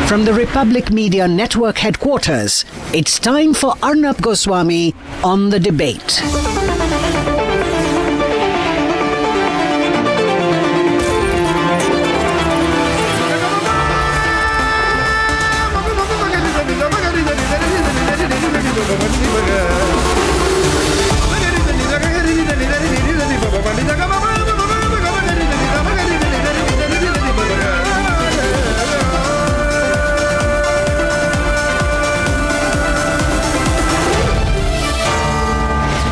From the Republic Media Network headquarters, it's time for Arnab Goswami on the debate.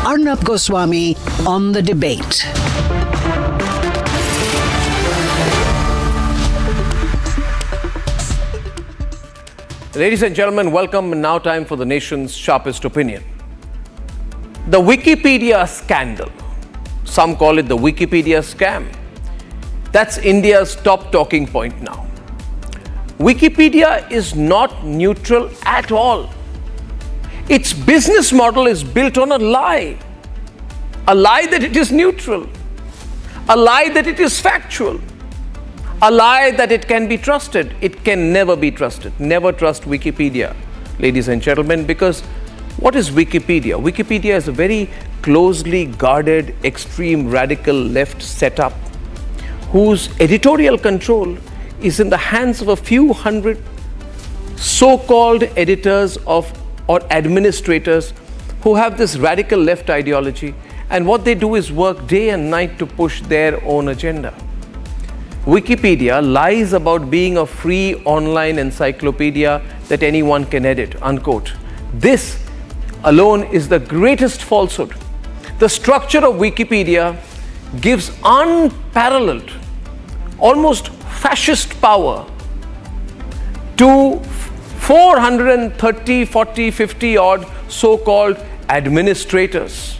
Arnab Goswami on the debate. Ladies and gentlemen, welcome, and now time for the nation's sharpest opinion. The Wikipedia scandal. Some call it the Wikipedia scam. That's India's top talking point now. Wikipedia is not neutral at all. Its business model is built on a lie that it is neutral, a lie that it is factual, a lie that it can be trusted. It can never be trusted. Never trust Wikipedia, ladies and gentlemen, because what is Wikipedia? Wikipedia is a very closely guarded, extreme, radical left setup whose editorial control is in the hands of a few hundred so-called editors or administrators who have this radical left ideology, and what they do is work day and night to push their own agenda. Wikipedia lies about being a free online encyclopedia that anyone can edit, unquote. This alone is the greatest falsehood. The structure of Wikipedia gives unparalleled, almost fascist power to 430, 40, 50 odd so-called administrators.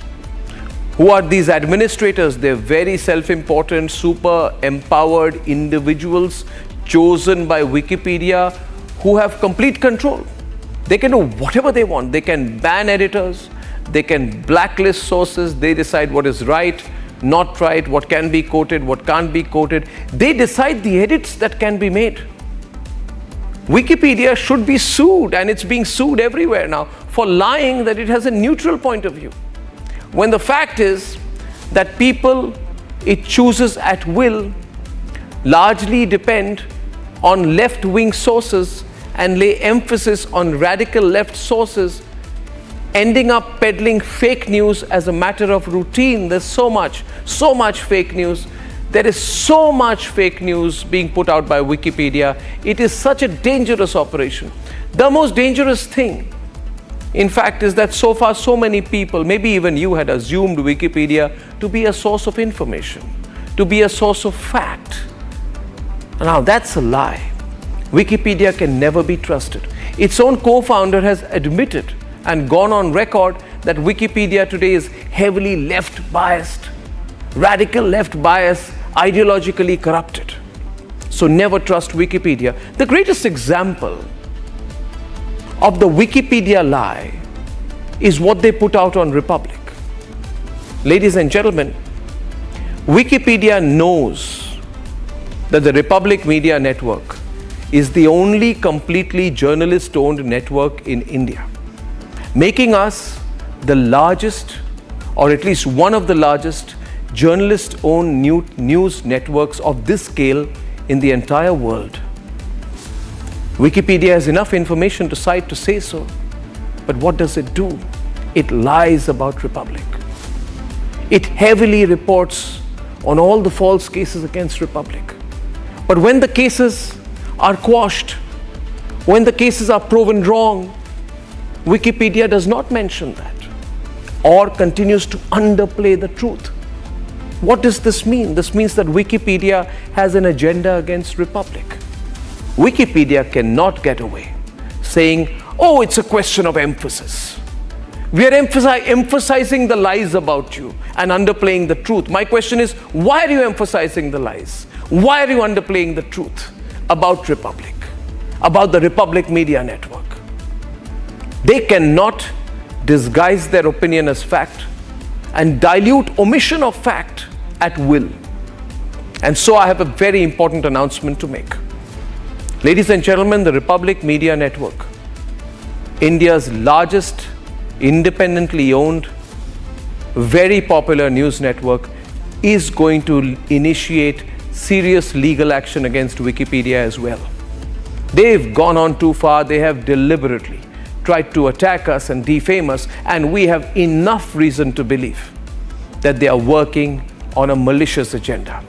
Who are these administrators? They're very self-important, super empowered individuals chosen by Wikipedia who have complete control. They can do whatever they want. They can ban editors, they can blacklist sources, they decide what is right, not right, what can be quoted, what can't be quoted. They decide the edits that can be made. Wikipedia should be sued, and it's being sued everywhere now for lying that it has a neutral point of view, when the fact is that people it chooses at will largely depend on left-wing sources and lay emphasis on radical left sources, ending up peddling fake news as a matter of routine. There's so much fake news. There is so much fake news being put out by Wikipedia. It is such a dangerous operation. The most dangerous thing, in fact, is that so far so many people, maybe even you, had assumed Wikipedia to be a source of information, to be a source of fact. Now that's a lie. Wikipedia can never be trusted. Its own co-founder has admitted and gone on record that Wikipedia today is heavily left-biased, radical left-bias, ideologically corrupted. So never trust Wikipedia. The greatest example of the Wikipedia lie is what they put out on Republic. Ladies and gentlemen, Wikipedia knows that the Republic Media Network is the only completely journalist-owned network in India, making us the largest, or at least one of the largest, journalist-owned news networks of this scale in the entire world. Wikipedia has enough information to cite to say so, but what does it do? It lies about Republic. It heavily reports on all the false cases against Republic. But when the cases are quashed, when the cases are proven wrong, Wikipedia does not mention that or continues to underplay the truth. What does this mean? This means that Wikipedia has an agenda against Republic. Wikipedia cannot get away saying, oh, it's a question of emphasis. We are emphasizing the lies about you and underplaying the truth. My question is, why are you emphasizing the lies? Why are you underplaying the truth about Republic, about the Republic Media Network? They cannot disguise their opinion as fact and dilute omission of fact at will. And so I have a very important announcement to make. Ladies and gentlemen, the Republic Media Network, India's largest independently owned, very popular news network, is going to initiate serious legal action against Wikipedia as well. They've gone on too far. They have deliberately tried to attack us and defame us, and we have enough reason to believe that they are working on a malicious agenda.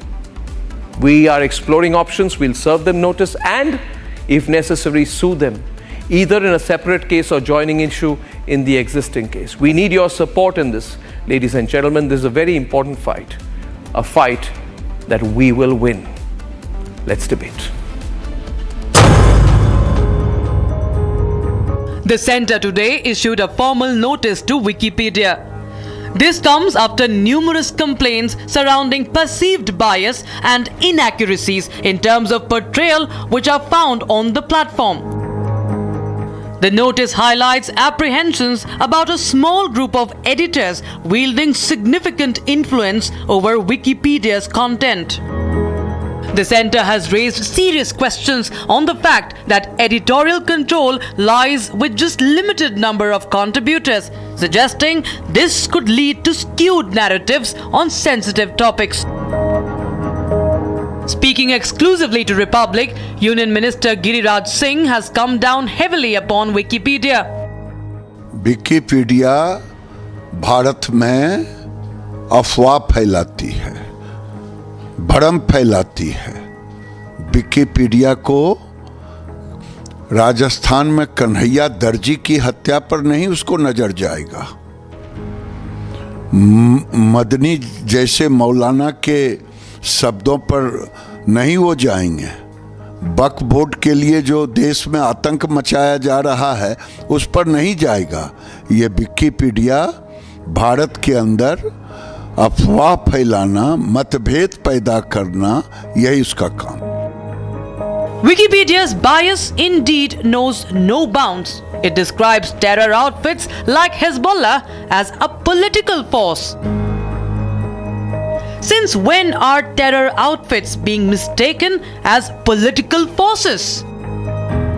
We are exploring options. We'll serve them notice and, if necessary, sue them, either in a separate case or joining issue in the existing case. We need your support in this, ladies and gentlemen. This is a very important fight, a fight that we will win. Let's debate. The Centre today issued a formal notice to Wikipedia. This comes after numerous complaints surrounding perceived bias and inaccuracies in terms of portrayal which are found on the platform. The notice highlights apprehensions about a small group of editors wielding significant influence over Wikipedia's content. The Centre has raised serious questions on the fact that editorial control lies with just limited number of contributors, suggesting this could lead to skewed narratives on sensitive topics. Speaking exclusively to Republic, Union Minister Giriraj Singh has come down heavily upon Wikipedia. Wikipedia Bharat में अफवाह फैलाती है, भ्रम फैलाती है। Wikipedia को राजस्थान में कन्हैया दर्जी की हत्या पर नहीं उसको नजर जाएगा, मदनी जैसे मौलाना के शब्दों पर नहीं वो जाएंगे, वक्फ बोर्ड के लिए जो देश में आतंक मचाया जा रहा है उस पर नहीं जाएगा। ये विकिपीडिया भारत के अंदर अफवाह फैलाना, मतभेद पैदा करना, यही उसका काम। Wikipedia's bias indeed knows no bounds. It describes terror outfits like Hezbollah as a political force. Since when are terror outfits being mistaken as political forces?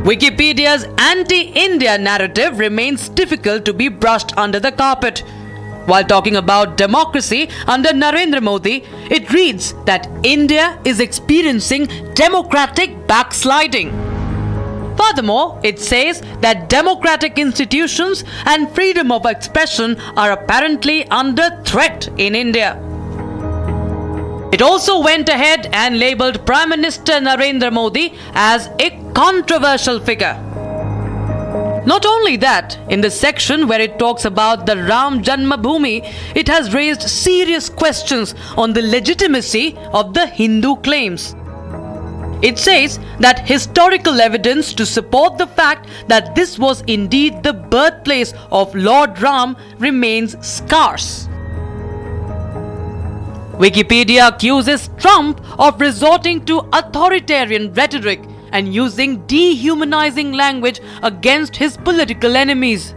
Wikipedia's anti-India narrative remains difficult to be brushed under the carpet. While talking about democracy under Narendra Modi, it reads that India is experiencing democratic backsliding. Furthermore, it says that democratic institutions and freedom of expression are apparently under threat in India. It also went ahead and labelled Prime Minister Narendra Modi as a controversial figure. Not only that, in the section where it talks about the Ram Janmabhoomi, it has raised serious questions on the legitimacy of the Hindu claims. It says that historical evidence to support the fact that this was indeed the birthplace of Lord Ram remains scarce. Wikipedia accuses Trump of resorting to authoritarian rhetoric and using dehumanizing language against his political enemies.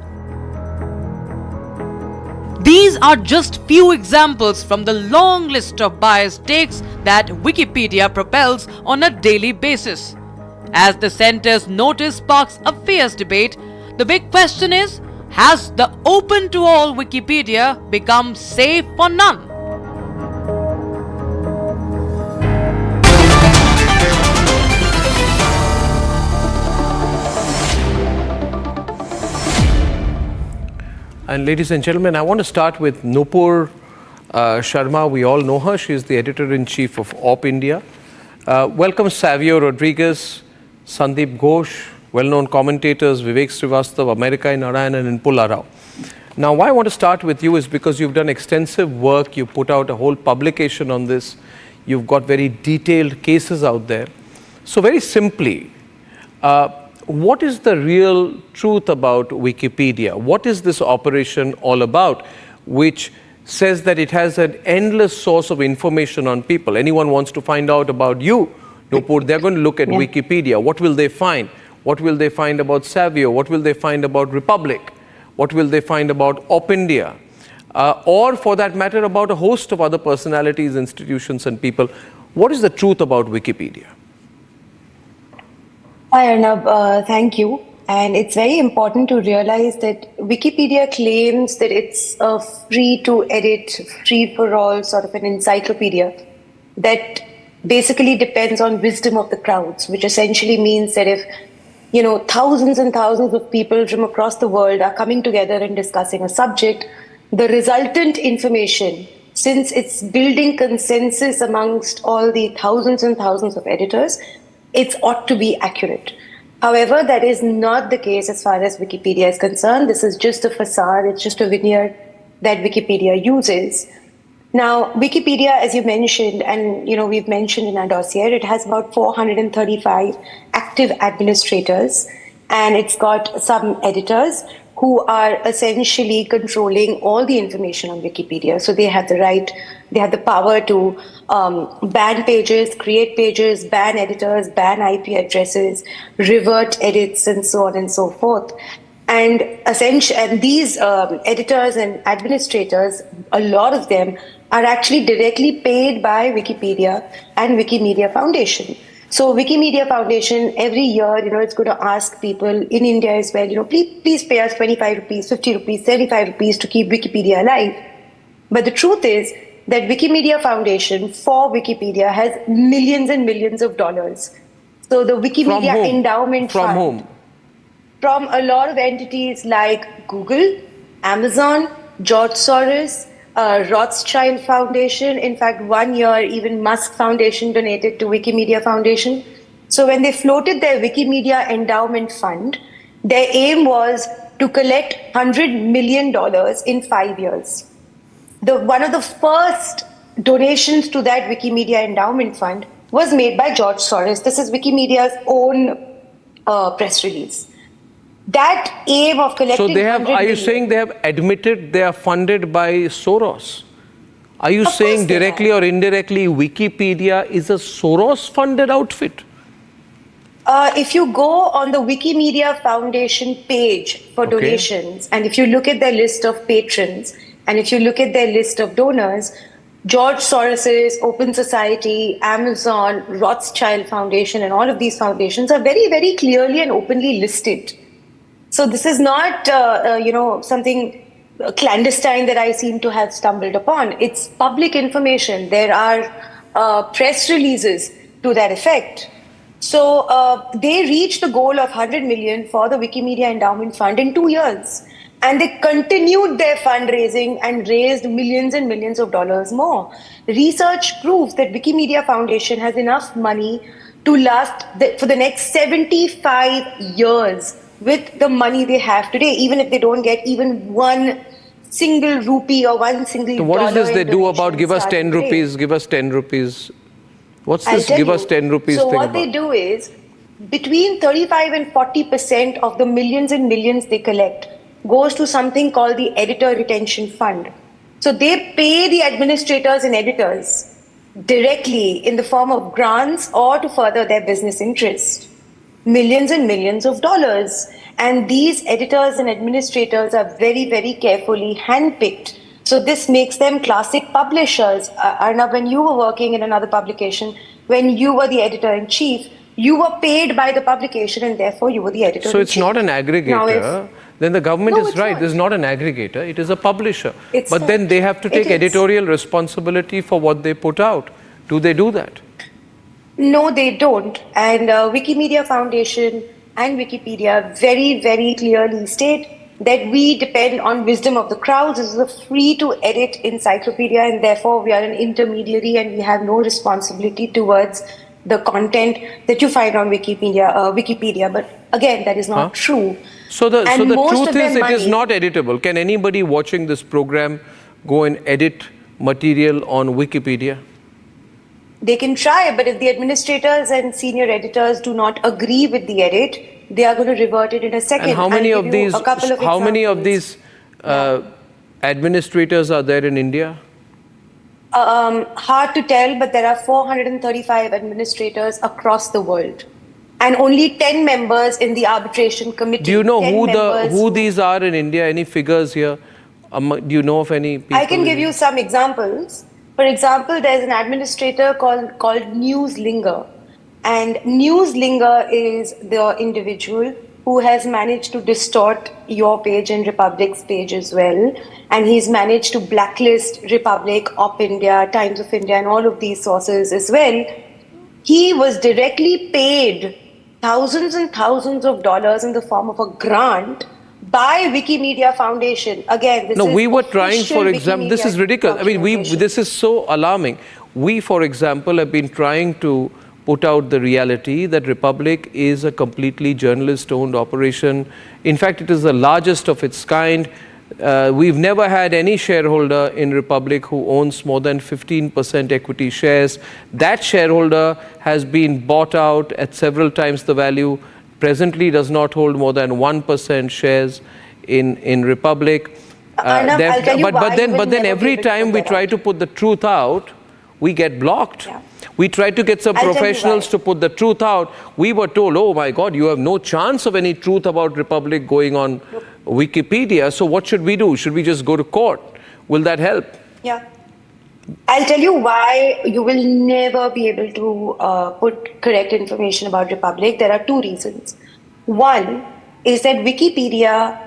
These are just few examples from the long list of biased takes that Wikipedia propels on a daily basis. As the Centre's notice sparks a fierce debate, the big question is, has the open to all Wikipedia become safe for none? And ladies and gentlemen, I want to start with NUPUR Sharma. We all know her. She is the editor-in-chief of Op India. Welcome Savio Rodriguez, Sandeep Ghosh, well-known commentators, Vivek Srivastava, America Narayanan and Pulla Rao. Now, why I want to start with you is because you've done extensive work. You put out a whole publication on this. You've got very detailed cases out there. So very simply, what is the real truth about Wikipedia? What is this operation all about, which says that it has an endless source of information on people? Anyone wants to find out about you, Nupur, they're going to look at Wikipedia. What will they find? What will they find about Savio? What will they find about Republic? What will they find about Op India? Or for that matter, about a host of other personalities, institutions and people. What is the truth about Wikipedia? Hi Arnab, thank you. And it's very important to realize that Wikipedia claims that it's a free to edit, free for all sort of an encyclopedia that basically depends on wisdom of the crowds, which essentially means that if thousands and thousands of people from across the world are coming together and discussing a subject, the resultant information, since it's building consensus amongst all the thousands and thousands of editors, it ought to be accurate. However, that is not the case as far as Wikipedia is concerned. This is just a facade, it's just a veneer that Wikipedia uses. Now, Wikipedia, as you mentioned, and we've mentioned in our dossier, it has about 435 active administrators, and it's got some editors who are essentially controlling all the information on Wikipedia. So they have the right, they have the power to ban pages, create pages, ban editors, ban IP addresses, revert edits, and so on and so forth. And these editors and administrators, a lot of them are actually directly paid by Wikipedia and Wikimedia Foundation. So Wikimedia Foundation every year, it's going to ask people in India as well, please pay us 25 rupees, 50 rupees, 75 rupees to keep Wikipedia alive. But the truth is that Wikimedia Foundation for Wikipedia has millions and millions of dollars. So the Wikimedia Endowment Fund. From whom? From a lot of entities like Google, Amazon, George Soros, Rothschild Foundation. In fact, 1 year, even Musk Foundation donated to Wikimedia Foundation. So when they floated their Wikimedia Endowment Fund, their aim was to collect $100 million in 5 years. One of the first donations to that Wikimedia Endowment Fund was made by George Soros. This is Wikimedia's own press release. That aim of collecting. So they have. Are you saying they have admitted they are funded by Soros? Are you saying directly or indirectly Wikipedia is a Soros-funded outfit? If you go on the Wikimedia Foundation page for donations, and if you look at their list of patrons, and if you look at their list of donors, George Soros's Open Society, Amazon, Rothschild Foundation, and all of these foundations are very, very clearly and openly listed. So this is not, something clandestine that I seem to have stumbled upon. It's public information. There are press releases to that effect. So they reached the goal of 100 million for the Wikimedia Endowment Fund in 2 years. And they continued their fundraising and raised millions and millions of dollars more. Research proves that Wikimedia Foundation has enough money to last for the next 75 years with the money they have today, even if they don't get even one single rupee or one single dollar. So what is this they do about give us 10 rupees, give us 10 rupees? What's this give us 10 rupees thing about? So what they do is, between 35 and 40% of the millions and millions they collect goes to something called the Editor Retention Fund. So they pay the administrators and editors directly in the form of grants or to further their business interest. Millions and millions of dollars. And these editors and administrators are very, very carefully handpicked. So this makes them classic publishers. Arnab, when you were working in another publication, when you were the editor-in-chief, you were paid by the publication and therefore you were the editor-in-chief. So it's not an aggregator. Then the government is right. This is not an aggregator. It is a publisher. But then they have to take editorial responsibility for what they put out. Do they do that? No, they don't. And Wikimedia Foundation and Wikipedia very, very clearly state that we depend on wisdom of the crowds. This is a free-to-edit encyclopedia, and therefore we are an intermediary and we have no responsibility towards the content that you find on Wikipedia. But again, that is not true. So the truth is it is not editable. Can anybody watching this program go and edit material on Wikipedia? They can try, but if the administrators and senior editors do not agree with the edit, they are going to revert it in a second. And how many of these administrators are there in India? Hard to tell, but there are 435 administrators across the world, and only 10 members in the arbitration committee. Do you know who these are in India? Any figures here? Do you know of any people? I can give you some examples. For example, there's an administrator called Newslinger. And Newslinger is the individual who has managed to distort your page and Republic's page as well. And he's managed to blacklist Republic, Op India, Times of India, and all of these sources as well. He was directly paid thousands and thousands of dollars in the form of a grant by Wikimedia Foundation. Again, this No, is we were trying, official for example, this Wikimedia is ridiculous. I mean, this is so alarming. We, for example, have been trying to put out the reality that Republic is a completely journalist-owned operation. In fact, it is the largest of its kind. We've never had any shareholder in Republic who owns more than 15% equity shares. That shareholder has been bought out at several times the value, presently does not hold more than 1% shares in Republic. Arnab, I'll tell you why but you will then never every be able to time put we that try out. to put the truth out, we get blocked. Yeah. We tried to get some I'll tell you professionals why. to put the truth out. We were told, oh my God, you have no chance of any truth about Republic going on Wikipedia. So what should we do? Should we just go to court? Will that help? Yeah. I'll tell you why you will never be able to put correct information about Republic. There are two reasons. One is that Wikipedia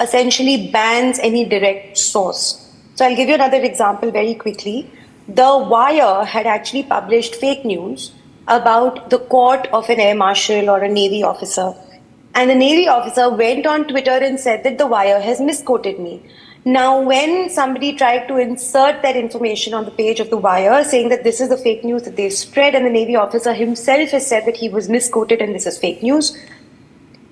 essentially bans any direct source. So I'll give you another example very quickly. The Wire had actually published fake news about the court of an air marshal or a Navy officer. And the Navy officer went on Twitter and said that the Wire has misquoted me. Now, when somebody tried to insert that information on the page of the Wire, saying that this is the fake news that they spread, and the Navy officer himself has said that he was misquoted and this is fake news,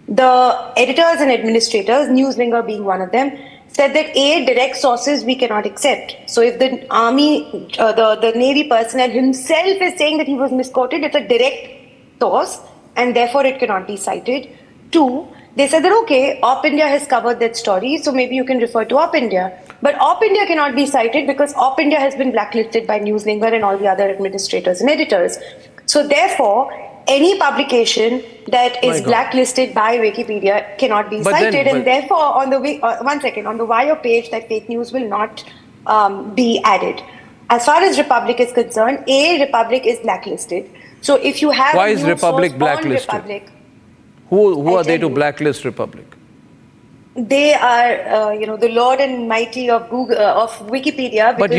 the editors and administrators, Newslinger being one of them, said that direct sources we cannot accept. So if the army, the Navy personnel himself is saying that he was misquoted, it's a direct source and therefore it cannot be cited. Two, they said that, okay, Op India has covered that story, so maybe you can refer to Op India. But Op India cannot be cited because Op India has been blacklisted by Newslinger and all the other administrators and editors. So therefore, any publication that is blacklisted by Wikipedia cannot be cited, and therefore on the on the Wire page, that fake news will not be added. As far as Republic is concerned, Republic is blacklisted. So if you have why is Republic blacklisted? Republic, who are they to blacklist Republic? They are, the Lord and Mighty of Google, of Wikipedia. But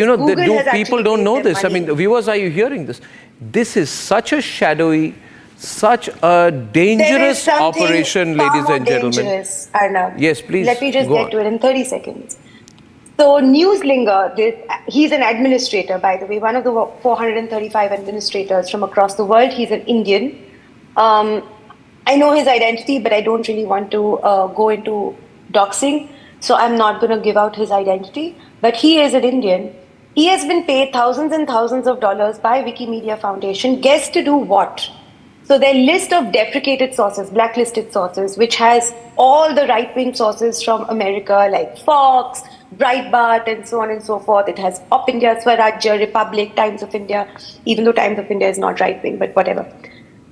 people don't know this. Money. I mean, viewers, are you hearing this? This is such a shadowy, such a dangerous operation, ladies and gentlemen. Dangerous, Arnab. Yes, please. Let me just get to it in 30 seconds. So Newslinger, he's an administrator, by the way, one of the 435 administrators from across the world. He's an Indian. I know his identity, but I don't really want to go into doxing, so I'm not going to give out his identity. But he is an Indian. He has been paid thousands and thousands of dollars by Wikimedia Foundation. Guess to do what? So their list of deprecated sources, blacklisted sources, which has all the right-wing sources from America like Fox, Breitbart, and so on and so forth. It has Op India, Swarajya, Republic, Times of India, even though Times of India is not right-wing, but whatever.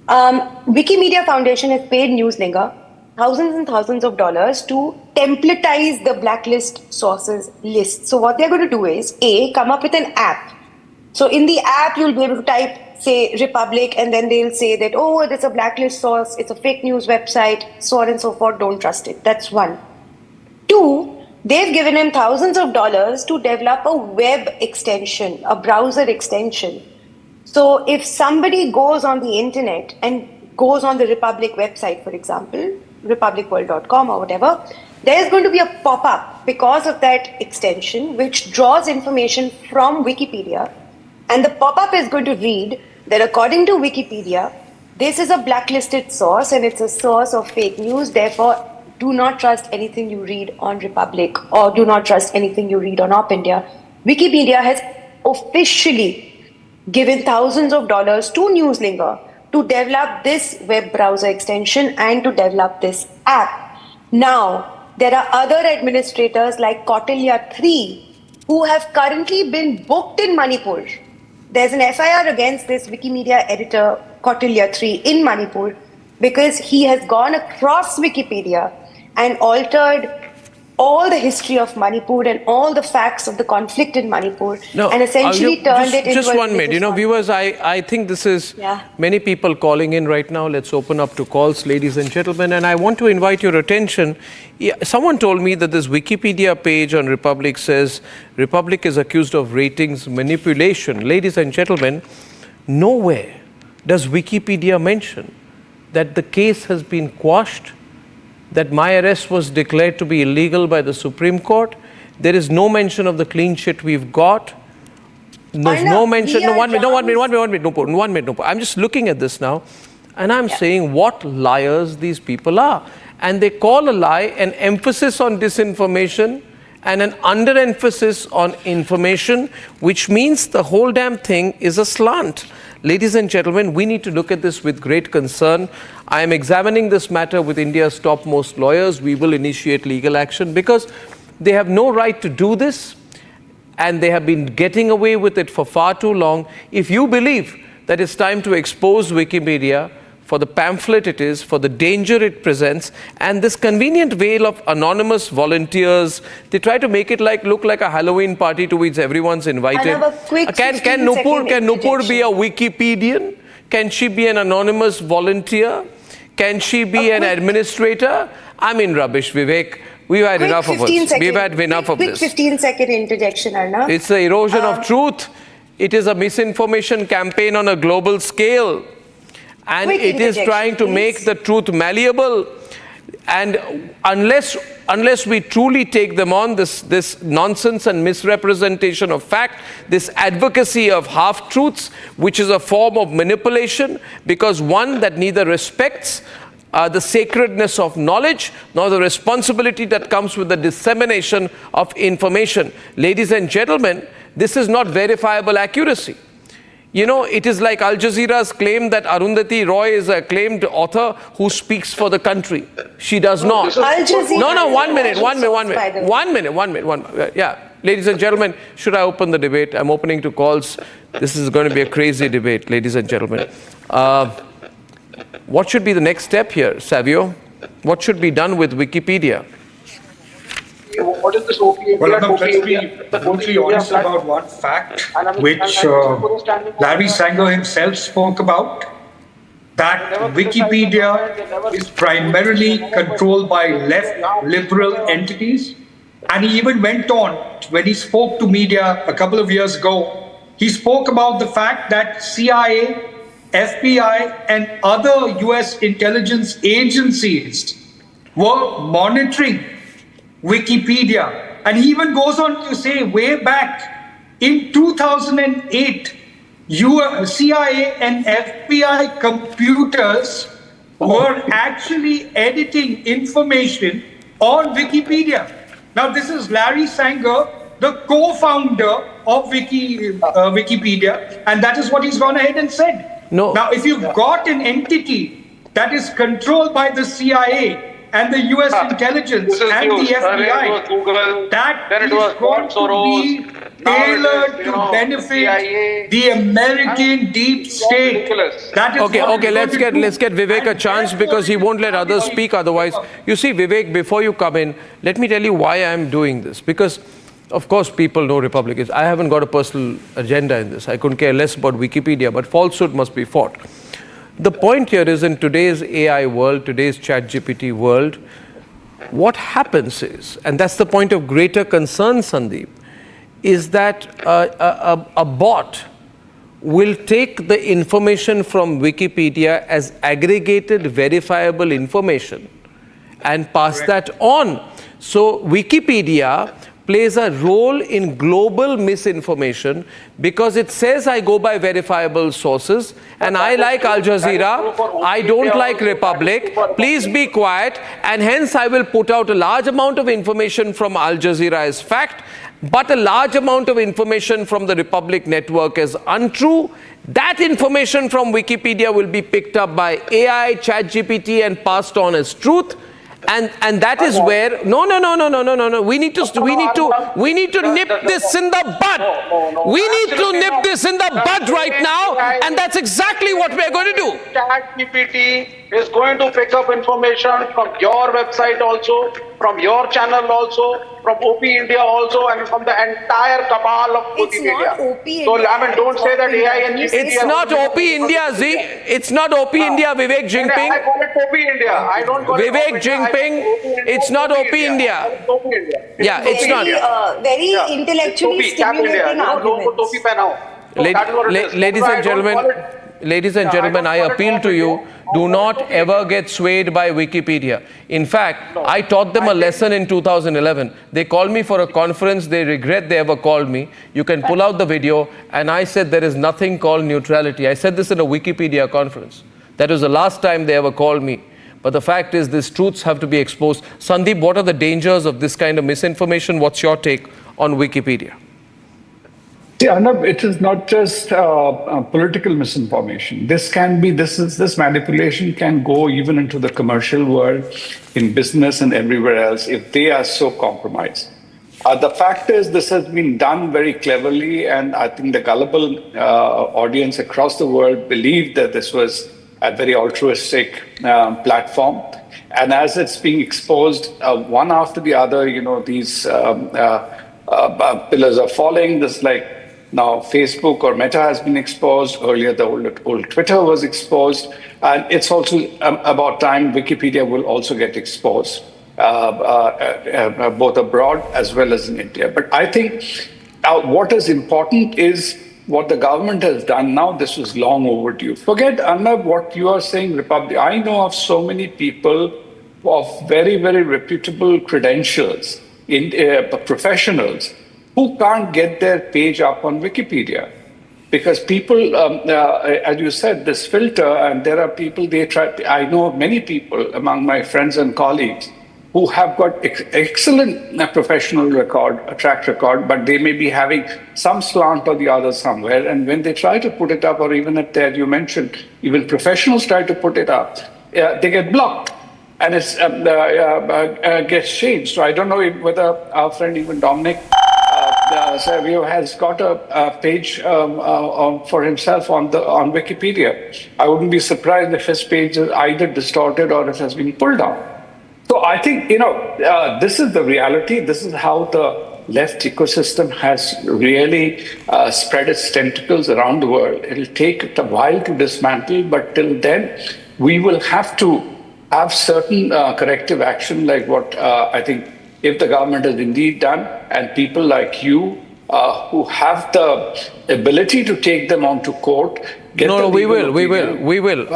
Wikimedia Foundation has paid Newslinger thousands and thousands of dollars to templatize the blacklist sources list. So what they're going to do is, come up with an app. So in the app, you'll be able to type, say, Republic, and then they'll say that, oh, it's a blacklist source, it's a fake news website, so on and so forth, don't trust it. That's one. Two, they've given him thousands of dollars to develop a web extension, a browser extension. So if somebody goes on the internet and goes on the Republic website, for example, republicworld.com or whatever, there's going to be a pop-up because of that extension which draws information from Wikipedia, and the pop-up is going to read that according to Wikipedia, this is a blacklisted source and it's a source of fake news, therefore do not trust anything you read on Republic or do not trust anything you read on Op India. Wikipedia has officially given thousands of dollars to Newslinger to develop this web browser extension and to develop this app. Now, there are other administrators like Kautilya 3 who have currently been booked in Manipur. There's an FIR against this Wikimedia editor, Kautilya 3, in Manipur because he has gone across Wikipedia and altered all the history of Manipur and all the facts of the conflict in Manipur, and essentially turned it into just 1 minute. You know, viewers, I think this is many people calling in right now. Let's open up to calls, ladies and gentlemen. And I want to invite your attention. Someone told me that this Wikipedia page on Republic says Republic is accused of ratings manipulation. Ladies and gentlemen, nowhere does Wikipedia mention that the case has been quashed, that my arrest was declared to be illegal by the Supreme Court. There is no mention of the clean sheet we've got. There's no mention. No, one minute. I'm just looking at this now, and I'm saying what liars these people are. And they call a lie an emphasis on disinformation and an underemphasis on information, which means the whole damn thing is a slant. Ladies and gentlemen, we need to look at this with great concern. I am examining this matter with India's topmost lawyers. We will initiate legal action because they have no right to do this, and they have been getting away with it for far too long. If you believe that it's time to expose Wikipedia for the pamphlet it is, for the danger it presents, and this convenient veil of anonymous volunteers, they try to make it look like a Halloween party to which everyone's invited. Can Nupur be a Wikipedian? Can she be an anonymous volunteer? Can she be an administrator? I mean, rubbish, Vivek. We've had enough of this. We've had enough of this. Quick 15-second interjection, Arnab. It's the erosion of truth. It is a misinformation campaign on a global scale. And it is trying to make the truth malleable. And unless we truly take them on, this nonsense and misrepresentation of fact, this advocacy of half-truths, which is a form of manipulation, because one that neither respects the sacredness of knowledge, nor the responsibility that comes with the dissemination of information. Ladies and gentlemen, this is not verifiable accuracy. You know, it is like Al Jazeera's claim that Arundhati Roy is a acclaimed author who speaks for the country. She does not. Al Jazeera. One minute. Yeah, ladies and gentlemen, should I open the debate? I'm opening to calls. This is going to be a crazy debate, ladies and gentlemen. What should be the next step here, Savio? What should be done with Wikipedia? What is this OPINDIA? Well, let's be brutally honest about one fact, which Larry Sanger himself spoke about, that Wikipedia is primarily controlled by left liberal entities. And he even went on, when he spoke to media a couple of years ago, he spoke about the fact that CIA, FBI, and other US intelligence agencies were monitoring Wikipedia. And he even goes on to say, way back in 2008, CIA and FBI computers were actually editing information on Wikipedia. Now, this is Larry Sanger, the co-founder of Wikipedia, and that is what he's gone ahead and said. No. Now, if you've got an entity that is controlled by the CIA and the US intelligence and the FBI, that is going to be tailored to benefit the American deep state. That is okay, let's get Vivek a chance, because he won't let others speak otherwise. You see, Vivek, before you come in, let me tell you why I'm doing this. Because, of course, people know Republicans. I haven't got a personal agenda in this. I couldn't care less about Wikipedia, but falsehood must be fought. The point here is, in today's AI world, today's ChatGPT world, what happens is, and that's the point of greater concern, Sandeep, is that a bot will take the information from Wikipedia as aggregated, verifiable information and pass that on. So Wikipedia plays a role in global misinformation because it says I go by verifiable sources, and I like Al Jazeera, I don't like Republic, please be quiet, and hence I will put out a large amount of information from Al Jazeera as fact, but a large amount of information from the Republic network as untrue. That information from Wikipedia will be picked up by AI, ChatGPT, and passed on as truth. And that is where no. We need to nip this in the bud. We need to nip this in the bud right now and that's exactly what we're going to do. ChatGPT is going to pick up information from your website also, from your channel also, from OP India also, and from the entire cabal of Wikipedia. It's not OP India. So, I mean, don't say that AI and GPT. It's not OP India, Z. It's not OP India, Vivek I Jinping. call it OP India. I don't call Vivek it OP India. Jinping, it's not OP India. OP India. Yeah, it's not. Very Yeah. intellectually Topi, Cap India. stimulating You know, logo arguments. topi pehnao. So that is what it is. Ladies So I and don't gentlemen, call it- ladies and Yeah, gentlemen, I don't call it appeal to OP you, India. do not ever get swayed by Wikipedia. In fact, I taught them a lesson in 2011. They called me for a conference. They regret they ever called me. You can pull out the video. And I said there is nothing called neutrality. I said this in a Wikipedia conference. That was the last time they ever called me. But the fact is, these truths have to be exposed. Sandeep, what are the dangers of this kind of misinformation? What's your take on Wikipedia? See, Arnab, it is not just political misinformation. This manipulation can go even into the commercial world, in business and everywhere else if they are so compromised. The fact is, this has been done very cleverly, and I think the gullible audience across the world believed that this was a very altruistic platform. And as it's being exposed, one after the other, these pillars are falling. This now Facebook or Meta has been exposed. Earlier, the old Twitter was exposed. And it's also about time Wikipedia will also get exposed, both abroad as well as in India. But I think what is important is what the government has done now. This was long overdue. Forget, Arnab, what you are saying, Republic. I know of so many people of very, very reputable credentials, professionals, who can't get their page up on Wikipedia. Because people, as you said, this filter, and there are people, I know many people among my friends and colleagues who have got excellent professional track record, but they may be having some slant or the other somewhere. And when they try to put it up, or even at there, you mentioned, even professionals try to put it up, they get blocked. And it gets changed. So I don't know whether our friend, even Dominic, Savio has got a page for himself on Wikipedia. I wouldn't be surprised if his page is either distorted or it has been pulled down. So I think, this is the reality. This is how the left ecosystem has really spread its tentacles around the world. It'll take a while to dismantle, but till then, we will have to have certain corrective action, like what I think if the government has indeed done, and people like you who have the ability to take them on to court. We will.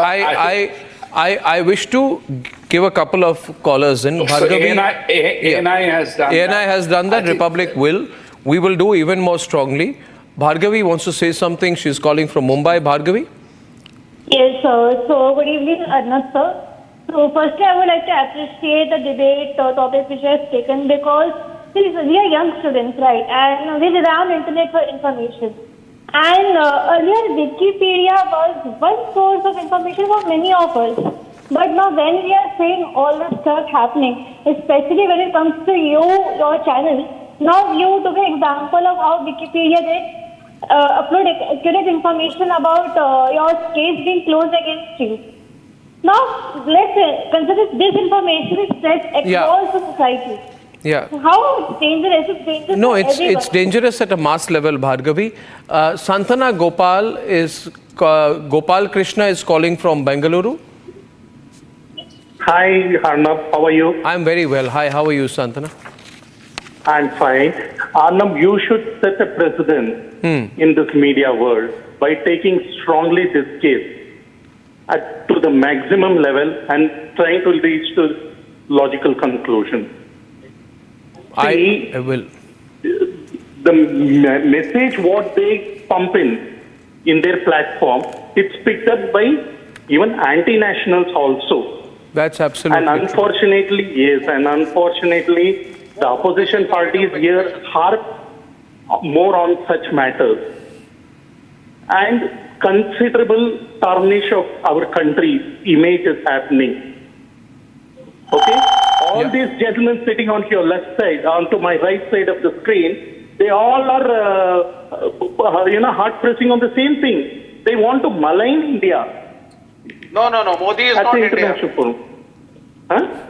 I wish to give a couple of callers in. Bhargavi, ANI has done that. ANI has done that. Republic will. We will do even more strongly. Bhargavi wants to say something. She's calling from Mumbai. Bhargavi? Yes, sir. So, good evening, Arnab, sir. So, firstly, I would like to appreciate the debate topic which has taken, because we are young students, right? And we rely on internet for information. And earlier, Wikipedia was one source of information for many of us. But now, when we are seeing all the stuff happening, especially when it comes to your channel, now you took an example of how Wikipedia did upload accurate information about your case being closed against you. Now, let's consider this information is spread across the society. Yeah. How dangerous? It's dangerous. No, it's dangerous at a mass level, Bhargavi. Santana Gopal Krishna is calling from Bengaluru. Hi, Arnab. How are you? I'm very well. Hi, how are you, Santana? I'm fine. Arnab, you should set a precedent in this media world by taking strongly this case to the maximum level and trying to reach to logical conclusion. I will. The message what they pump in their platform, it's picked up by even anti-nationals also. That's absolutely And unfortunately, true. yes, and unfortunately, the opposition parties here harp more on such matters. And considerable tarnish of our country's image is happening. Okay? All these gentlemen sitting on your left side, onto my right side of the screen, they all are, hard pressing on the same thing. They want to malign India. No. Modi is not India. Huh?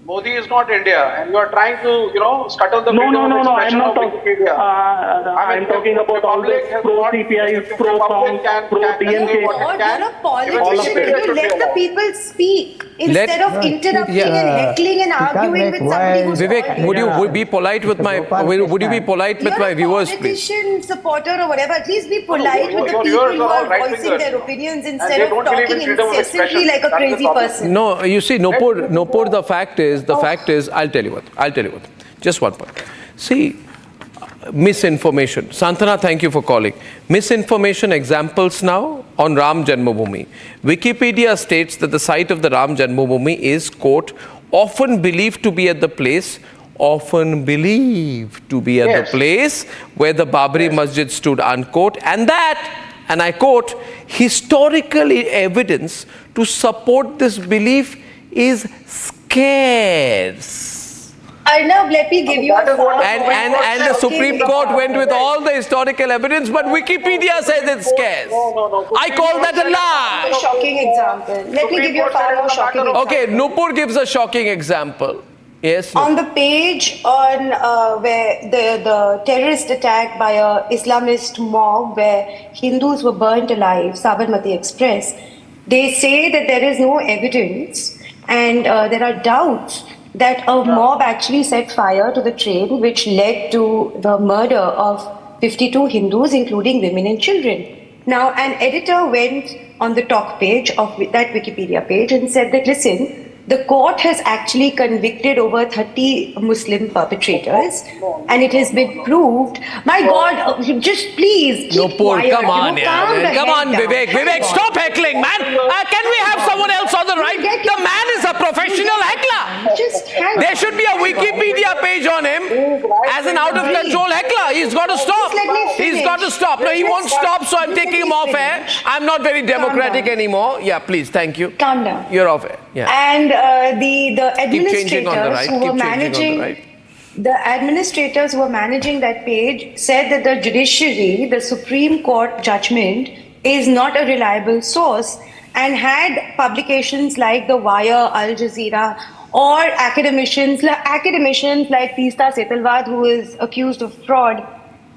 Modi is not India, and you are trying to, scuttle the freedom of expression of Wikipedia. I'm talking about all the pro-CPI, pro-Congress, pro-DMK. You're a politician. You let the people speak instead of interrupting and heckling and arguing with somebody who's Vivek, would you be polite with my viewers, please? You're a politician supporter or whatever. Please be polite with the people who are voicing their opinions instead of talking incessantly like a crazy person. No, you see, Nupur, the fact is, I'll tell you what. Just one point. See, misinformation. Santana, thank you for calling. Misinformation examples now on Ram Janmabhoomi. Wikipedia states that the site of the Ram Janmabhoomi is, quote, often believed to be at the place where the Babri Masjid stood, unquote, and that, and I quote, historical evidence to support this belief is scarce. Arnab, let me give you a and the Supreme Court went with all the historical evidence, but Wikipedia says it's scarce. I call that a lie. A shocking example. Let me give you a far more shocking example. Okay, Nupur gives a shocking example. Yes. On the page on where the terrorist attack by a Islamist mob where Hindus were burnt alive, Sabarmati Express, they say that there is no evidence and there are doubts that a mob actually set fire to the train, which led to the murder of 52 Hindus, including women and children. Now, an editor went on the talk page of that Wikipedia page and said that, listen, the court has actually convicted over 30 Muslim perpetrators, and it has been proved. My God, just please keep quiet. Come on, Vivek, stop heckling, man. Can we have someone else on the right? The man is a professional heckler. There should be a Wikipedia page on him as an out-of-control heckler. He's got to stop. He's got to stop. No, he won't stop, so I'm taking him off air. I'm not very democratic anymore. Yeah, please, thank you. Calm down. You're off air. Yeah. And the administrators who were managing that page said that the judiciary, the Supreme Court judgment, is not a reliable source, and had publications like The Wire, Al Jazeera, or academicians like Teesta Setalvad, who is accused of fraud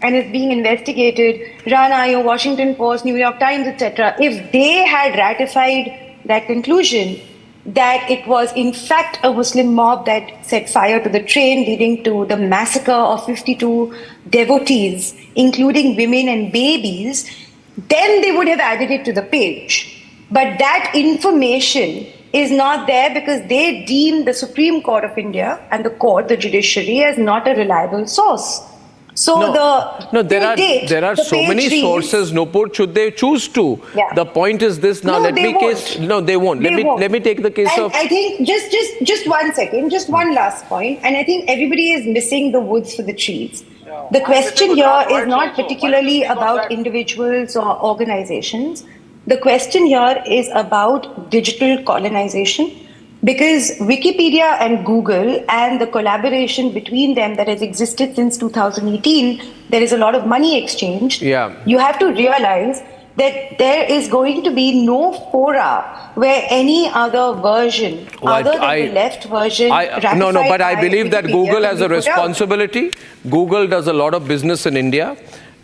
and is being investigated, Rana, Washington Post, New York Times, etc. If they had ratified that conclusion, that it was in fact a Muslim mob that set fire to the train, leading to the massacre of 52 devotees, including women and babies, then they would have added it to the page. But that information is not there because they deem the Supreme Court of India and the judiciary, as not a reliable source. So there are so many sources, Nupur, should they choose to. Yeah. The point is this now. They won't. Let me take the case of. I think just 1 second, just one last point, and I think everybody is missing the woods for the trees. The question here is not particularly about individuals or organizations. The question here is about digital colonization. Because Wikipedia and Google and the collaboration between them that has existed since 2018, there is a lot of money exchanged. Yeah. You have to realize that there is going to be no fora where any other version other than the left version. But I believe that Google has a responsibility. Google does a lot of business in India.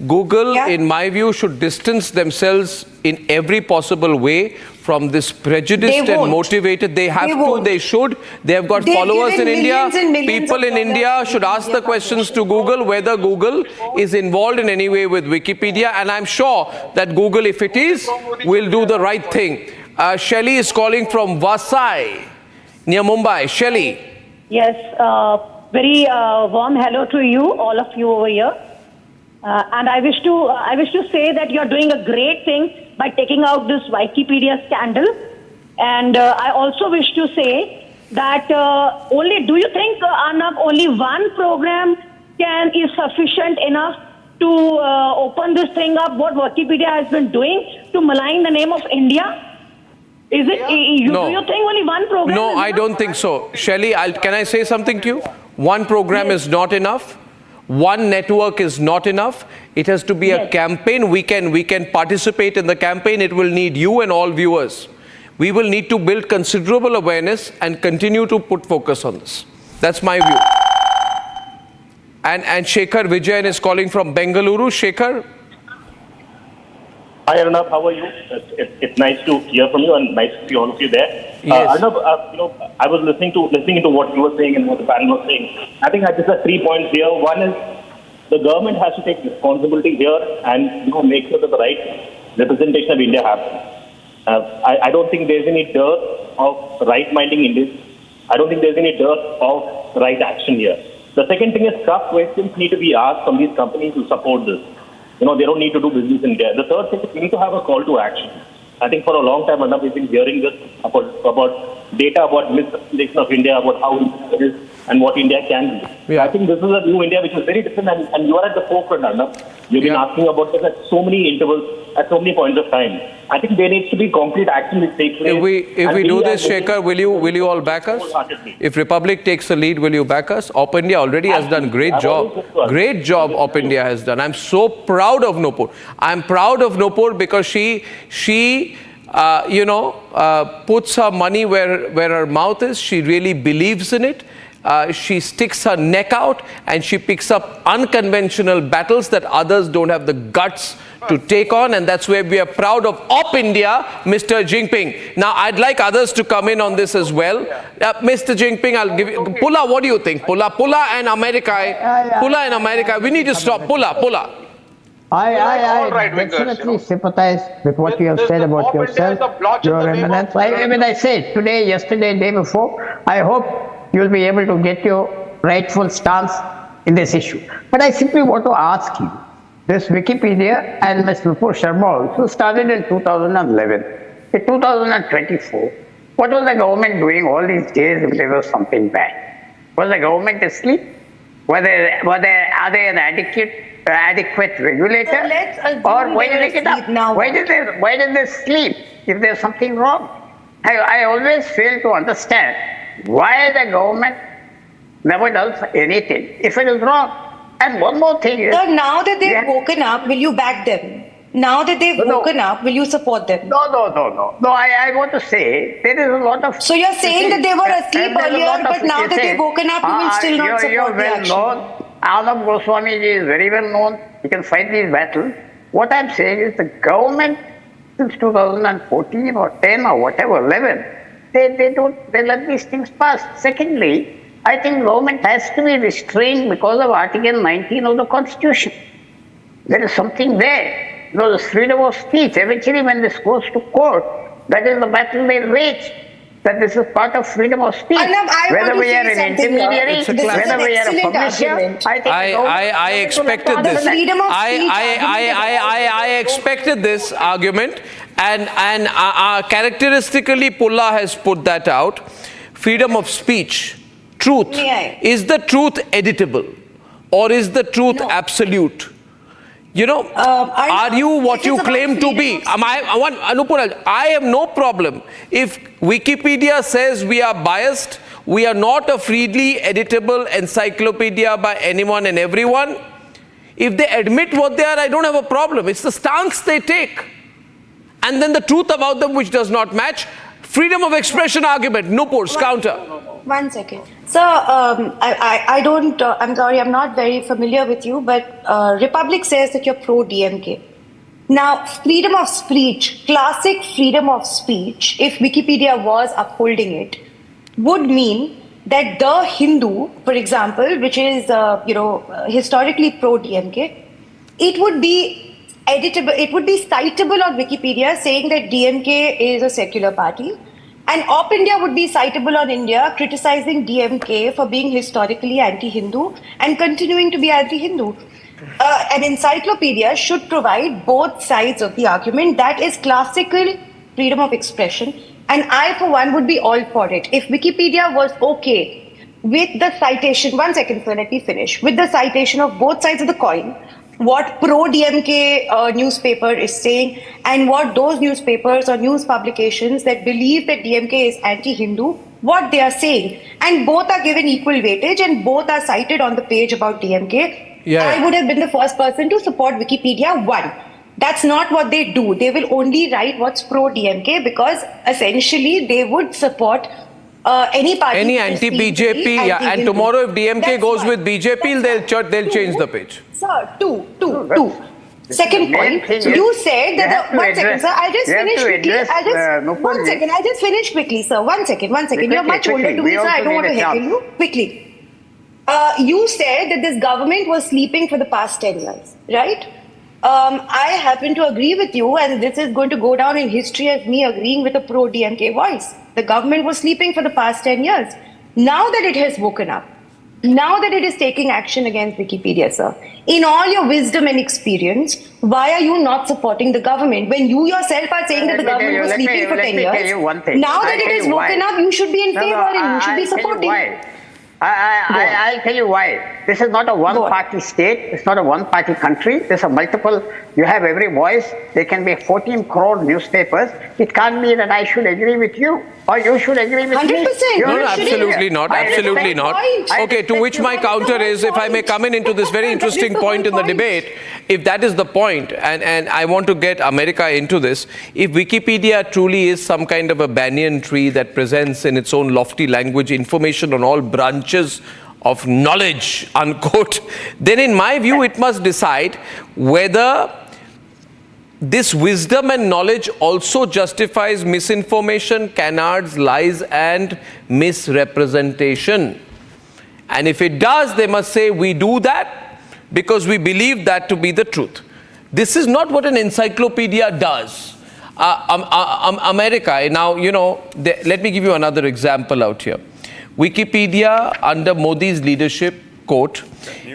Google, in my view, should distance themselves in every possible way from this prejudiced and motivated. They have to, they should. They have got followers in India. People in India should ask the questions to Google whether Google is involved in any way with Wikipedia. And I'm sure that Google, if it is, will do the right thing. Shelly is calling from Vasai, near Mumbai. Shelly. Yes, very warm hello to you, all of you over here. And I wish to say that you're doing a great thing by taking out this Wikipedia scandal. And I also wish to say that do you think, Arnab, only one program is sufficient enough to open this thing up, what Wikipedia has been doing to malign the name of India? Is it? Do you think only one program? No, I don't think so. Shelly, can I say something to you? One program is not enough. One network is not enough. It has to be a campaign. We can participate in the campaign. It will need you and all viewers. We will need to build considerable awareness and continue to put focus on this. That's my view. And Shekhar Vijayan is calling from Bengaluru. Shekhar? Hi Arnab, how are you? It's nice to hear from you and nice to see all of you there. Yes. Arnab, I was listening into what you were saying and what the panel was saying. I think I just have 3 points here. One is the government has to take responsibility here and make sure that the right representation of India happens. I don't think there's any dearth of right-minding Indians. I don't think there's any dearth of right action here. The second thing is tough questions need to be asked from these companies who support this. They don't need to do business in India. The third thing is we need to have a call to action. I think for a long time, Arnab, we've been hearing this about data, about misrepresentation of India, about how it is and what India can be. Yeah. I think this is a new India which is very different and you are at the forefront, Arnab. You've been asking about this at so many intervals, at so many points of time. I think there needs to be concrete action which takes place. If we do this, Shekhar, will you all back us? If Republic takes the lead, will you back us? Op India already has done great job. Great job Op India has done. I'm so proud of NUPUR. I'm proud of NUPUR because she puts her money where her mouth is. She really believes in it. She sticks her neck out and she picks up unconventional battles that others don't have the guts to take on, and that's where we are proud of Op India, Mr. Jinping. Now, I'd like others to come in on this as well. Mr. Jinping, I'll give you... Pula, what do you think? Pula and America. Pula and America. We need to stop. Pula. I definitely sympathize with what you have said about yourself, your eminence. I said today, yesterday, day before, I hope you'll be able to get your rightful stance in this issue. But I simply want to ask you, this Wikipedia and Ms. NUPUR Sharma also started in 2011. In 2024, what was the government doing all these days if there was something bad? Was the government asleep? Are they an adequate regulator? Or why did they get up? Why did they sleep if there's something wrong? I always fail to understand why the government never does anything if it is wrong. And one more thing is... So now that they've woken up, will you back them? Now that they've woken up, will you support them? No, I want to say there is a lot of... So you're saying that they were asleep earlier, but now that they've woken up, you will still not support the action? Arnab Goswami is very well known. You can fight these battles. What I'm saying is the government since 2014 or 10 or whatever, 11, they let these things pass. Secondly, I think government has to be restrained because of Article 19 of the Constitution. There is something there. There's freedom of speech. Eventually, when this goes to court, that is the battle they wage. That this is part of freedom of speech. Whether we are an intermediary, whether we are a publisher, I expected this. I expected this argument, and characteristically, Pulla has put that out. Freedom of speech. Truth. Is the truth editable or is the truth absolute? Are you what you claim to be? I have no problem. If Wikipedia says we are biased, we are not a freely editable encyclopedia by anyone and everyone. If they admit what they are, I don't have a problem. It's the stance they take. And then the truth about them which does not match. Freedom of expression argument, NUPUR's counter. 1 second. Sir, I'm sorry, I'm not very familiar with you, but Republic says that you're pro-DMK. Now, freedom of speech, classic freedom of speech, if Wikipedia was upholding it, would mean that The Hindu, for example, which is, historically pro-DMK, it would be editable, it would be citable on Wikipedia saying that DMK is a secular party. And Op India would be citable on India criticizing DMK for being historically anti-Hindu and continuing to be anti-Hindu. An encyclopedia should provide both sides of the argument. That is classical freedom of expression. And I, for one, would be all for it. If Wikipedia was okay with the citation, 1 second, sir, let me finish, with the citation of both sides of the coin, what pro-DMK newspaper is saying and what those newspapers or news publications that believe that DMK is anti-Hindu, what they are saying. And both are given equal weightage and both are cited on the page about DMK. I would have been the first person to support Wikipedia. One. That's not what they do. They will only write what's pro-DMK because essentially they would support any party. Any anti-BJP, and tomorrow if DMK goes with BJP, they'll change the page. Sir, two. Second point, you said that one second, sir. I'll just finish quickly. I'll just finish quickly, sir. One second. You're much older to me, sir. I don't want to heckle you. Quickly. You said that this government was sleeping for the past 10 years, right? I happen to agree with you, and this is going to go down in history as me agreeing with a pro-DMK voice. The government was sleeping for the past 10 years. Now that it has woken up, now that it is taking action against Wikipedia, sir, in all your wisdom and experience, why are you not supporting the government when you yourself are saying that the government was sleeping for 10 years? Now that it is woken up, you should be in favor and you should be supporting. I'll tell you why. This is not a one-party state. It's not a one-party country. There's a multiple. You have every voice. There can be 14 crore newspapers. It can't be that I should agree with you or you should agree with 100%. me. No, absolutely not. Absolutely not. Okay, to which my counter is, if I may come into this very interesting point in the debate, if that is the point, and I want to get America into this, if Wikipedia truly is some kind of a banyan tree that presents in its own lofty language information on all branches of knowledge, unquote, then in my view it must decide whether this wisdom and knowledge also justifies misinformation, canards, lies and misrepresentation. And if it does, they must say we do that because we believe that to be the truth. This is not what an encyclopedia does. America, now, you know, let me give you another example out here. Wikipedia under Modi's leadership, quote,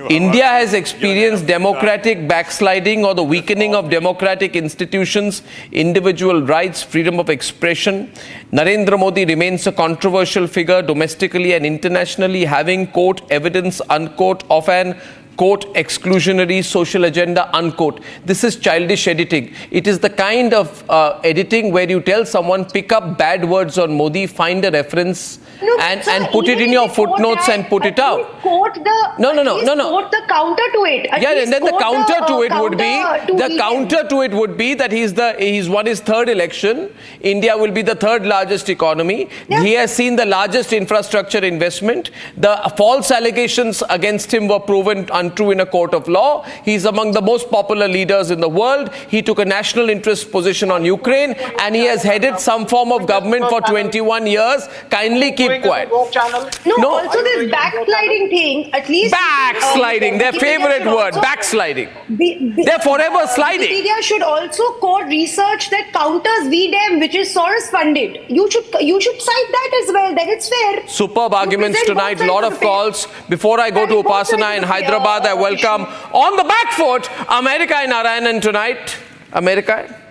India has experienced democratic backsliding or the weakening of democratic institutions, individual rights, freedom of expression. Narendra Modi remains a controversial figure domestically and internationally, having, quote, evidence, unquote, of an, quote, exclusionary social agenda, unquote. This is childish editing. It is the kind of editing where you tell someone, pick up bad words on Modi, find a reference and put it in your footnotes and put it out. Quote the, quote the counter to it. And then the counter to it would be that he's won his third election. India will be the third largest economy. Yeah. He has seen the largest infrastructure investment. The false allegations against him were proven untrue in a court of law. He's among the most popular leaders in the world. He took a national interest position on Ukraine and he has headed some form of government for 21 years. Kindly keep quiet. No, also this backsliding thing, at least... Backsliding, their favorite word, backsliding. They're forever sliding. Wikipedia should also quote research that counters VDEM, which is Soros funded. You should cite that as well, then it's fair. Superb arguments tonight, lot of calls. Before I go to Upasana in Hyderabad, I welcome on the back foot America in Narayanan tonight. America.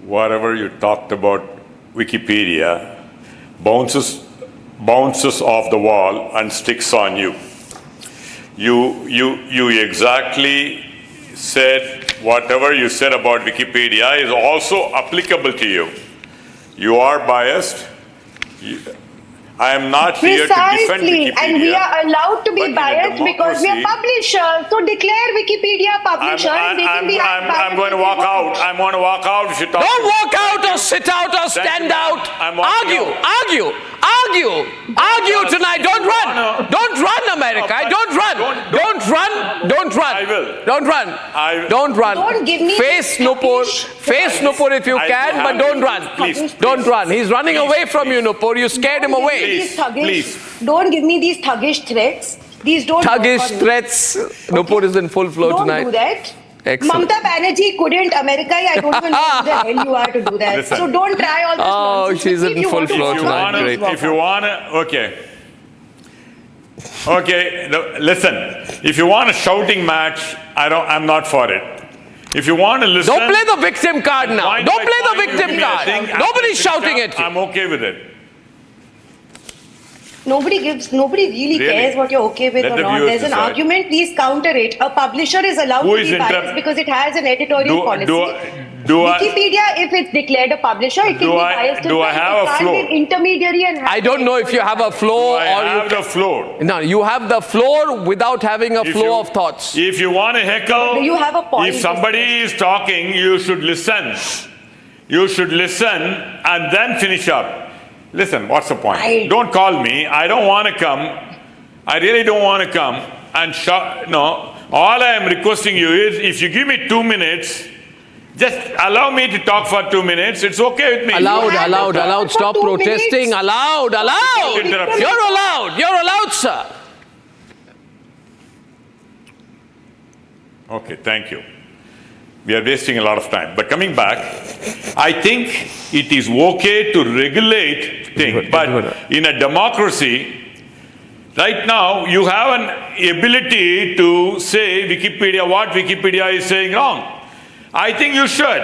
Whatever you talked about Wikipedia bounces off the wall and sticks on you. You exactly said whatever you said about Wikipedia is also applicable to you. You are biased. I am not here to defend Wikipedia. And we are allowed to be biased because we are publishers. So declare Wikipedia publishers. I'm going to walk out. I'm going to walk out if you talk. Don't walk out or sit out or stand out. Argue tonight. Don't run. Don't run, America. Don't run. I will. Don't run. Don't give me Face Nupur if you can, but don't run. Please. Don't run. He's running away from you, Nupur. You scared him away. Please. Don't give me these thuggish threats. These don't. Thuggish threats. Nupur is in full flow tonight. Don't do that. Excellent. Mamata Banerjee couldn't. America, I don't even know who the hell you are to do that. Listen. So don't try all this nonsense. She's in full flow tonight. If you want to, okay. Listen. If you want a shouting match, I'm not for it. If you want to listen, don't play the victim card now. Don't play the victim card. Nobody's shouting at you. I'm okay with it. Nobody really cares what you're okay with or not. There's an argument, please counter it. A publisher is allowed to be biased because it has an editorial policy. Wikipedia, if it's declared a publisher, it can be biased. Do I have a floor? It can't be an intermediary and I don't know if you have a floor I have the floor. No, you have the floor without having a flow of thoughts. If you want to heckle, you have a point. If somebody is talking, you should listen. You should listen and then finish up. Listen, what's the point? Don't call me. I don't want to come. I really don't want to come. And no, all I am requesting you is, if you give me 2 minutes, just allow me to talk for 2 minutes. It's okay with me. Allowed. Stop protesting. Allowed. You're allowed, sir. Okay, thank you. We are wasting a lot of time. But coming back, I think it is okay to regulate things. But in a democracy, right now, you have an ability to say what Wikipedia is saying wrong. I think you should.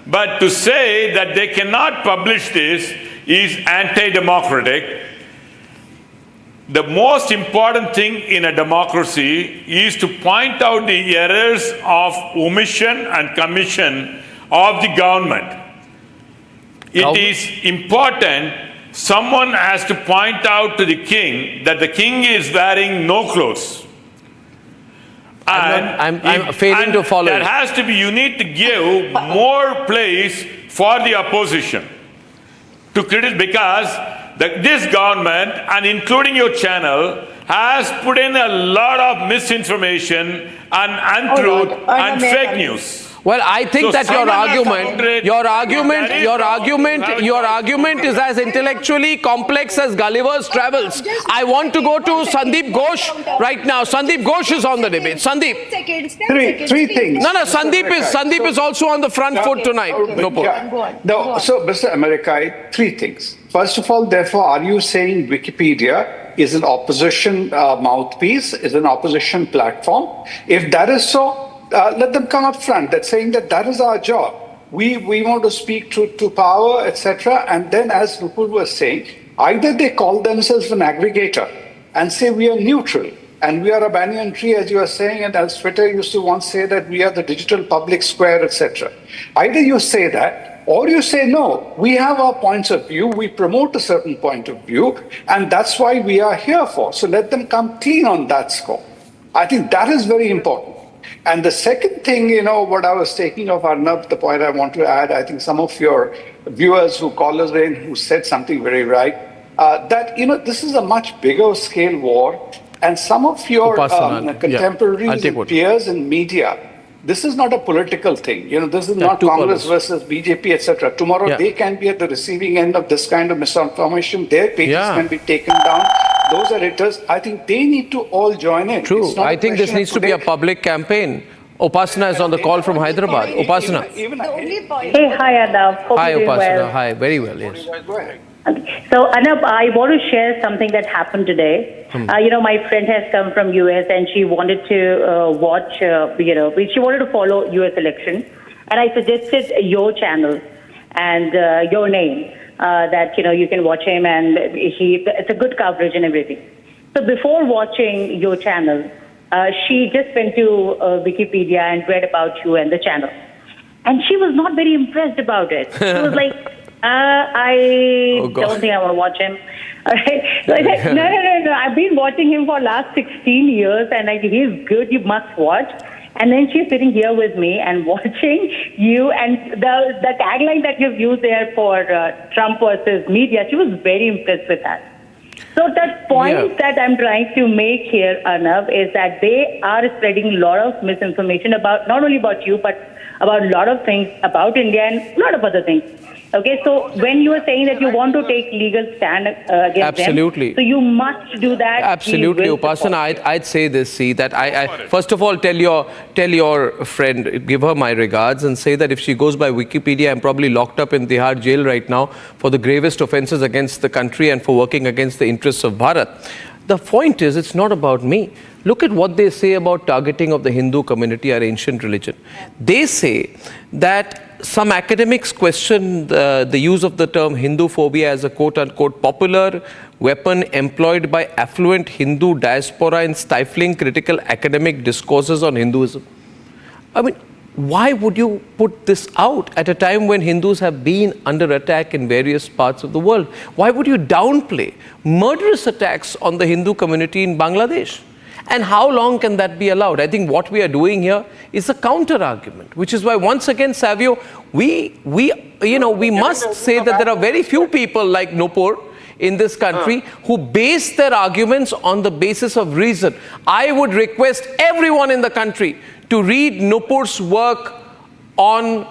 But to say that they cannot publish this is anti-democratic. The most important thing in a democracy is to point out the errors of omission and commission of the government. It is important. Someone has to point out to the king that the king is wearing no clothes. I'm failing to follow. There has to be, you need to give more place for the opposition to criticize, because this government, and including your channel, has put in a lot of misinformation and untruth and fake news. Well, I think that your argument is as intellectually complex as Gulliver's Travels. I want to go to Sandeep Ghosh right now. Sandeep Ghosh is on the debate. Sandeep. Three things. No, Sandeep is also on the front foot tonight. No, so Mr. Americai, 3 things. First of all, therefore, are you saying Wikipedia is an opposition mouthpiece, is an opposition platform? If that is so, let them come up front. That's saying that is our job. We want to speak to power, etc. And then, as NUPUR was saying, either they call themselves an aggregator and say we are neutral and we are a banyan tree, as you are saying, and as Twitter used to once say that we are the digital public square, etc. Either you say that, or you say, no, we have our points of view, we promote a certain point of view, and that's why we are here for. So let them come clean on that score. I think that is very important. And the second thing, what I was taking of Arnab, the point I want to add, I think some of your viewers who call us in, who said something very right, that, this is a much bigger scale war. And some of your contemporaries and peers in media, this is not a political thing. This is not Congress versus BJP, etc. Tomorrow they can be at the receiving end of this kind of misinformation. Their pages can be taken down. Those editors, I think they need to all join in. True. I think this needs to be a public campaign. Upasana is on the call from Hyderabad. Upasana. Hey, hi Arnab. Hi Upasana. Hi, very well, yes. Go ahead. So Arnab, I want to share something that happened today. My friend has come from US and she wanted to watch, she wanted to follow US election. And I suggested your channel and your name. That you can watch him and it's a good coverage and everything. So before watching your channel, she just went to Wikipedia and read about you and the channel, and she was not very impressed about it. She was like, I don't think I want to watch him. So I said, no, I've been watching him for last 16 years and he's good, you must watch. And then she's sitting here with me and watching you, and the tagline that you've used there for Trump versus media, she was very impressed with that. So that point that I'm trying to make here, Arnab, is that they are spreading a lot of misinformation about, not only about you, but about a lot of things about India and a lot of other things. Okay, so when you are saying that you want to take legal stand against them, so you must do that. Absolutely, Upasana. I'd say this. See that I first of all tell your friend, give her my regards, and say that if she goes by Wikipedia, I'm probably locked up in Tihar jail right now for the gravest offences against the country and for working against the interests of Bharat. The point is, it's not about me. Look at what they say about targeting of the Hindu community, our ancient religion. They say that some academics question the use of the term Hinduphobia as a quote-unquote popular weapon employed by affluent Hindu diaspora in stifling critical academic discourses on Hinduism. I mean, why would you put this out at a time when Hindus have been under attack in various parts of the world? Why would you downplay murderous attacks on the Hindu community in Bangladesh? And how long can that be allowed? I think what we are doing here is a counter argument, which is why once again, Savio, we must say that there are very few people like NUPUR in this country who base their arguments on the basis of reason. I would request everyone in the country to read NUPUR's work on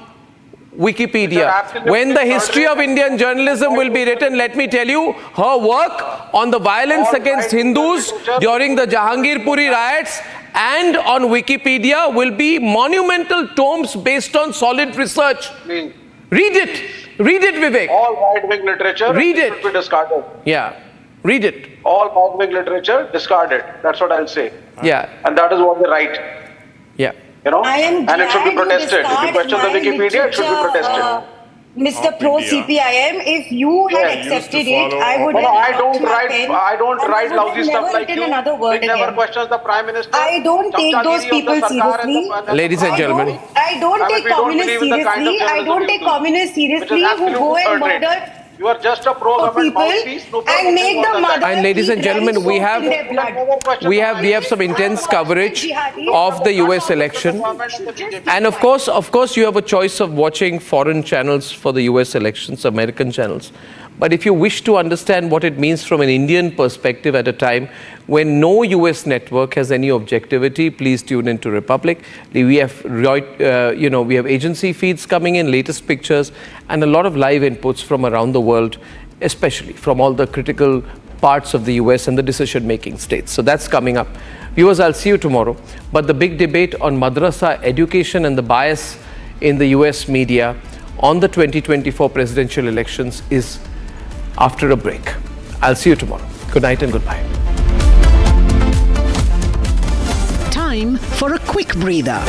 Wikipedia. When the history of Indian journalism will be written, let me tell you, her work on the violence against Hindus during the Jahangirpuri riots and on Wikipedia will be monumental tomes based on solid research. Read it. Read it, Vivek. All right-wing literature should be discarded. Yeah. Read it. All right-wing literature discarded. That's what I'll say. Yeah. And that is what they write. Yeah. You know, and it should be protested. If you question the Wikipedia, it should be protested. Mr. Pro CPIM, if you had accepted it, I would have I don't write lousy stuff like you. It never questions the Prime Minister. I don't take those people seriously. Ladies and gentlemen. I don't take communists seriously. I don't take communists seriously who go and murder. You are just a pro-government mouthpiece. And make the mother. And ladies and gentlemen, we have some intense coverage of the US election. And of course, you have a choice of watching foreign channels for the US elections, American channels. But if you wish to understand what it means from an Indian perspective at a time when no US network has any objectivity, please tune into Republic. We have, we have agency feeds coming in, latest pictures, and a lot of live inputs from around the world, especially from all the critical parts of the US and the decision-making states. So that's coming up. Viewers, I'll see you tomorrow. But the big debate on madrasa education and the bias in the US media on the 2024 presidential elections is after a break. I'll see you tomorrow. Good night and goodbye. Time for a quick breather.